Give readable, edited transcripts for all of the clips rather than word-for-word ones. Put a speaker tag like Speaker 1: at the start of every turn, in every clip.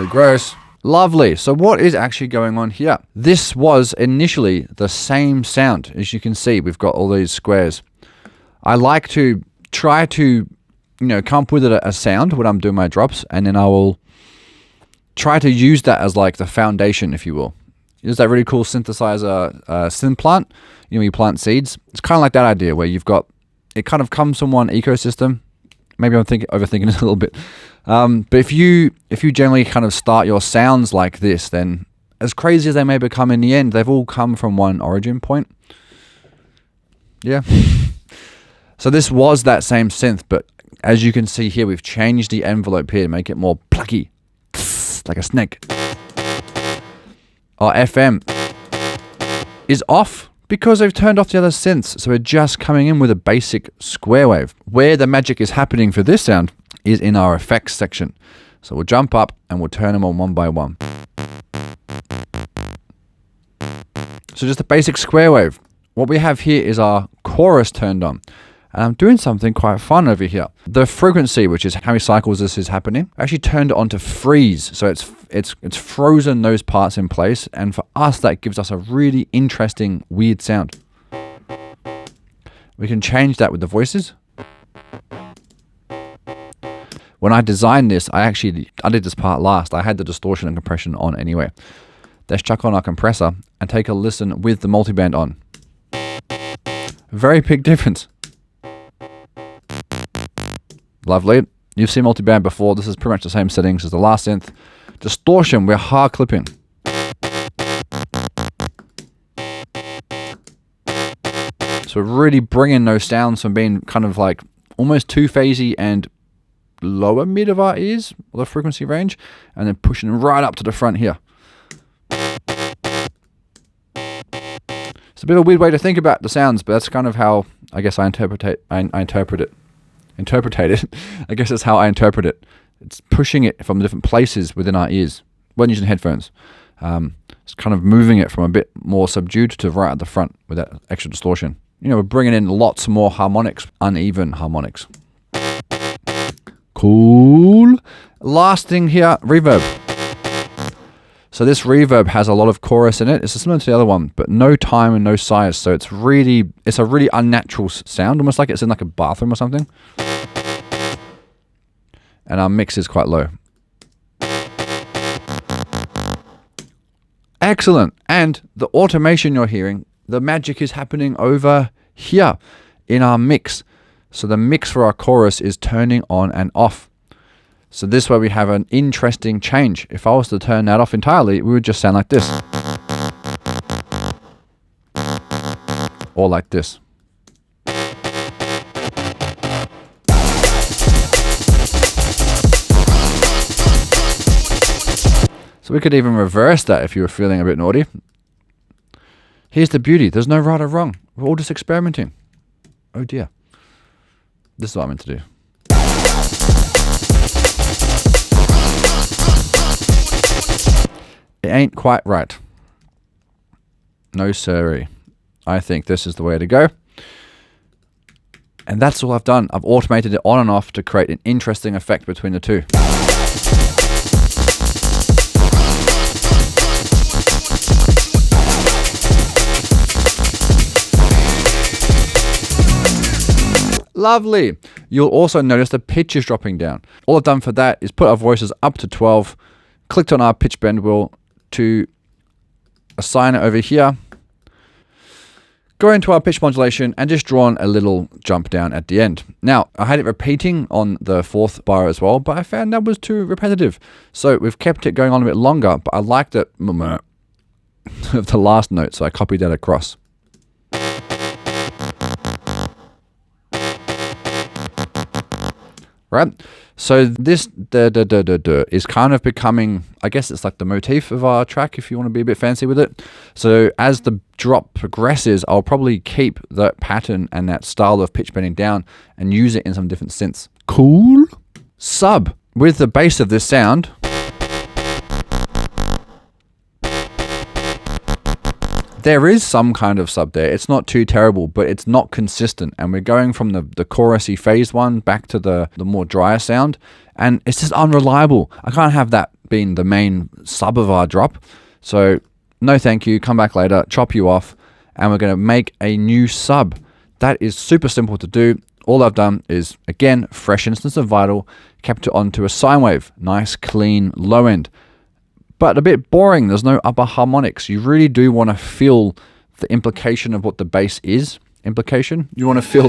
Speaker 1: really gross. Lovely. So what is actually going on here? This was initially the same sound. As you can see, we've got all these squares. I like to try to, come up with a sound when I'm doing my drops, and then I will try to use that as like the foundation, if you will. There's that really cool synthesizer synth plant. You plant seeds. It's kind of like that idea where it kind of comes from one ecosystem. Maybe I'm overthinking it a little bit. But if you generally kind of start your sounds like this, then as crazy as they may become in the end, they've all come from one origin point. Yeah. So this was that same synth, but as you can see here, we've changed the envelope here to make it more plucky, like a snake. Our FM is off because they've turned off the other synths, so we're just coming in with a basic square wave. Where the magic is happening for this sound is in our effects section. So we'll jump up and we'll turn them on one by one. So just a basic square wave. What we have here is our chorus turned on. And I'm doing something quite fun over here. The frequency, which is how many cycles this is happening, I actually turned it on to freeze. So it's frozen those parts in place. And for us, that gives us a really interesting, weird sound. We can change that with the voices. When I designed this, I did this part last. I had the distortion and compression on anyway. Let's chuck on our compressor and take a listen with the multiband on. Very big difference. Lovely. You've seen multiband before. This is pretty much the same settings as the last synth. Distortion, we're hard clipping. So we're really bringing those sounds from being kind of like almost two-phasey and lower mid of our ears, or the frequency range, and then pushing right up to the front here. It's a bit of a weird way to think about the sounds, but that's kind of how I guess I interpret it. I guess that's how I interpret it. It's pushing it from different places within our ears when using headphones. It's kind of moving it from a bit more subdued to right at the front with that extra distortion. We're bringing in lots more harmonics, uneven harmonics. Cool. Last thing here, reverb. So this reverb has a lot of chorus in it. It's similar to the other one, but no time and no size. So it's a really unnatural sound, almost like it's in like a bathroom or something. And our mix is quite low. Excellent. And the automation you're hearing, the magic is happening over here in our mix. So the mix for our chorus is turning on and off. So this way we have an interesting change. If I was to turn that off entirely, we would just sound like this. Or like this. So we could even reverse that if you were feeling a bit naughty. Here's the beauty. There's no right or wrong. We're all just experimenting. Oh dear. This is what I meant to do. It ain't quite right. No siree. I think this is the way to go. And that's all I've done. I've automated it on and off to create an interesting effect between the two. Lovely. You'll also notice the pitch is dropping down. All I've done for that is put our voices up to 12, clicked on our pitch bend wheel to assign it over here, go into our pitch modulation and just drawn a little jump down at the end. Now, I had it repeating on the fourth bar as well, but I found that was too repetitive. So we've kept it going on a bit longer, but I liked it of the last note, so I copied that across. Right? So this is kind of becoming, I guess it's like the motif of our track if you want to be a bit fancy with it. So as the drop progresses, I'll probably keep that pattern and that style of pitch bending down and use it in some different synths. Cool. Sub. With the bass of this sound, there is some kind of sub there. It's not too terrible, but it's not consistent. And we're going from the chorusy phase one back to the more drier sound. And it's just unreliable. I can't have that been the main sub of our drop. So no thank you, come back later, chop you off, and we're going to make a new sub. That is super simple to do. All I've done is, again, fresh instance of Vital, kept it onto a sine wave. Nice, clean, low end. But a bit boring, there's no upper harmonics. You really do want to feel the implication of what the bass is. Implication? You want to feel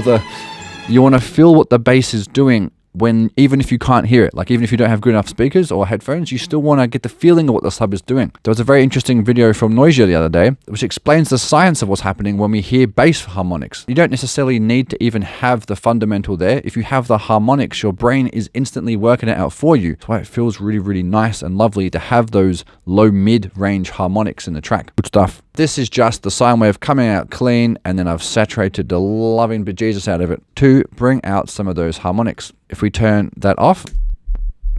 Speaker 1: what the bass is doing when, even if you can't hear it, like even if you don't have good enough speakers or headphones, you still want to get the feeling of what the sub is doing. There was a very interesting video from Noisia the other day, which explains the science of what's happening when we hear bass harmonics. You don't necessarily need to even have the fundamental there. If you have the harmonics, your brain is instantly working it out for you. That's why it feels really, really nice and lovely to have those low mid-range harmonics in the track. Good stuff. This is just the sine wave coming out clean, and then I've saturated the loving bejesus out of it to bring out some of those harmonics. If we turn that off,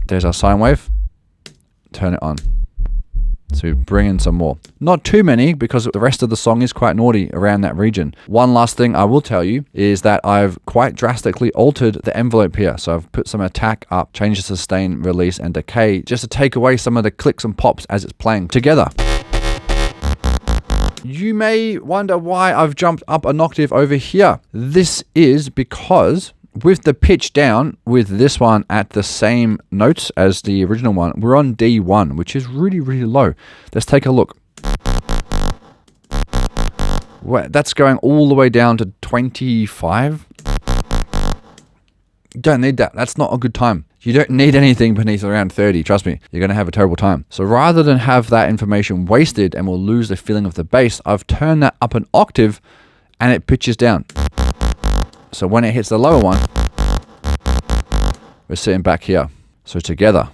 Speaker 1: there's our sine wave. Turn it on. So we bring in some more. Not too many, because the rest of the song is quite naughty around that region. One last thing I will tell you is that I've quite drastically altered the envelope here. So I've put some attack up, changed the sustain, release, and decay, just to take away some of the clicks and pops as it's playing together. You may wonder why I've jumped up an octave over here. This is because with the pitch down, with this one at the same notes as the original one, we're on D1, which is really, really low. Let's take a look. That's going all the way down to 25. You don't need that. That's not a good time. You don't need anything beneath around 30, trust me. You're going to have a terrible time. So rather than have that information wasted and we'll lose the feeling of the bass, I've turned that up an octave and it pitches down. So when it hits the lower one, we're sitting back here. So together.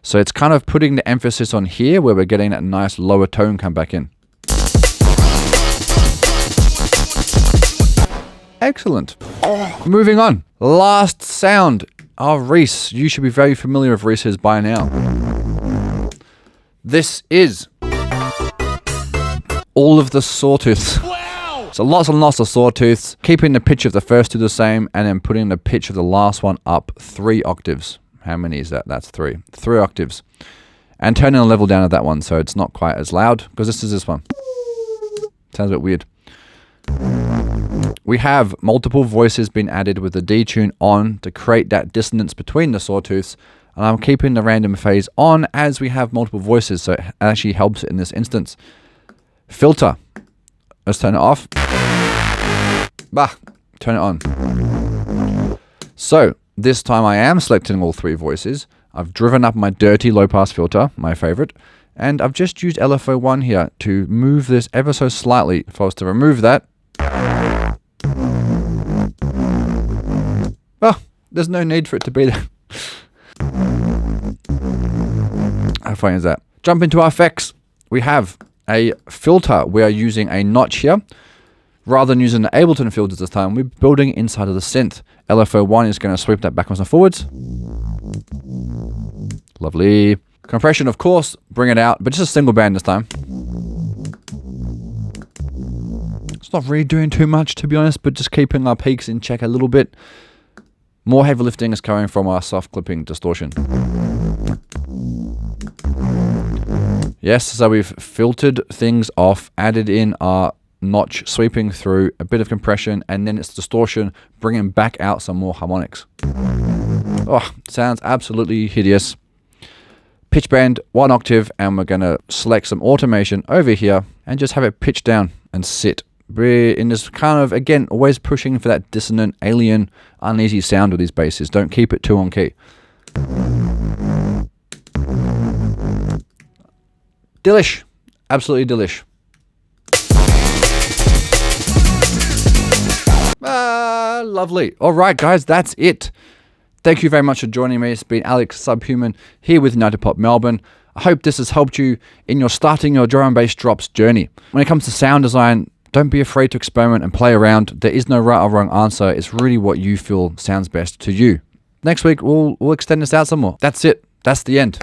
Speaker 1: So it's kind of putting the emphasis on here where we're getting that nice lower tone come back in. Excellent. Moving on. Last sound. Our reese. You should be very familiar with reeses by now. This is all of the sawtooths. Wow. So lots and lots of sawtooths. Keeping the pitch of the first two the same and then putting the pitch of the last one up 3 octaves. How many is that? That's 3. 3 octaves. And turning the level down of that one so it's not quite as loud, because this is this one. Sounds a bit weird. We have multiple voices being added with the detune on to create that dissonance between the sawtooths, and I'm keeping the random phase on as we have multiple voices, so it actually helps in this instance. Filter. Let's turn it off. Turn it on. So this time I am selecting all 3 voices. I've driven up my dirty low pass filter, my favorite, and I've just used LFO1 here to move this ever so slightly. If I was to remove that, there's no need for it to be there. How funny is that? Jump into our effects. We have a filter. We are using a notch here. Rather than using the Ableton filters this time, we're building it inside of the synth. LFO1 is going to sweep that backwards and forwards. Lovely. Compression, of course, bring it out, but just a single band this time. It's not really doing too much, to be honest, but just keeping our peaks in check a little bit. More heavy lifting is coming from our soft clipping distortion. Yes, so we've filtered things off, added in our notch sweeping through, a bit of compression, and then it's distortion, bringing back out some more harmonics. Oh, sounds absolutely hideous. Pitch bend 1 octave, and we're going to select some automation over here and just have it pitch down and sit. We're in this kind of, again, always pushing for that dissonant, alien, uneasy sound with these basses. Don't keep it too on key. Delish. Absolutely delish. Lovely. All right, guys, that's it. Thank you very much for joining me. It's been Alex Subhuman here with United Pop Melbourne. I hope this has helped you in your starting your drum and bass drops journey. When it comes to sound design, don't be afraid to experiment and play around. There is no right or wrong answer. It's really what you feel sounds best to you. Next week, we'll extend this out some more. That's it. That's the end.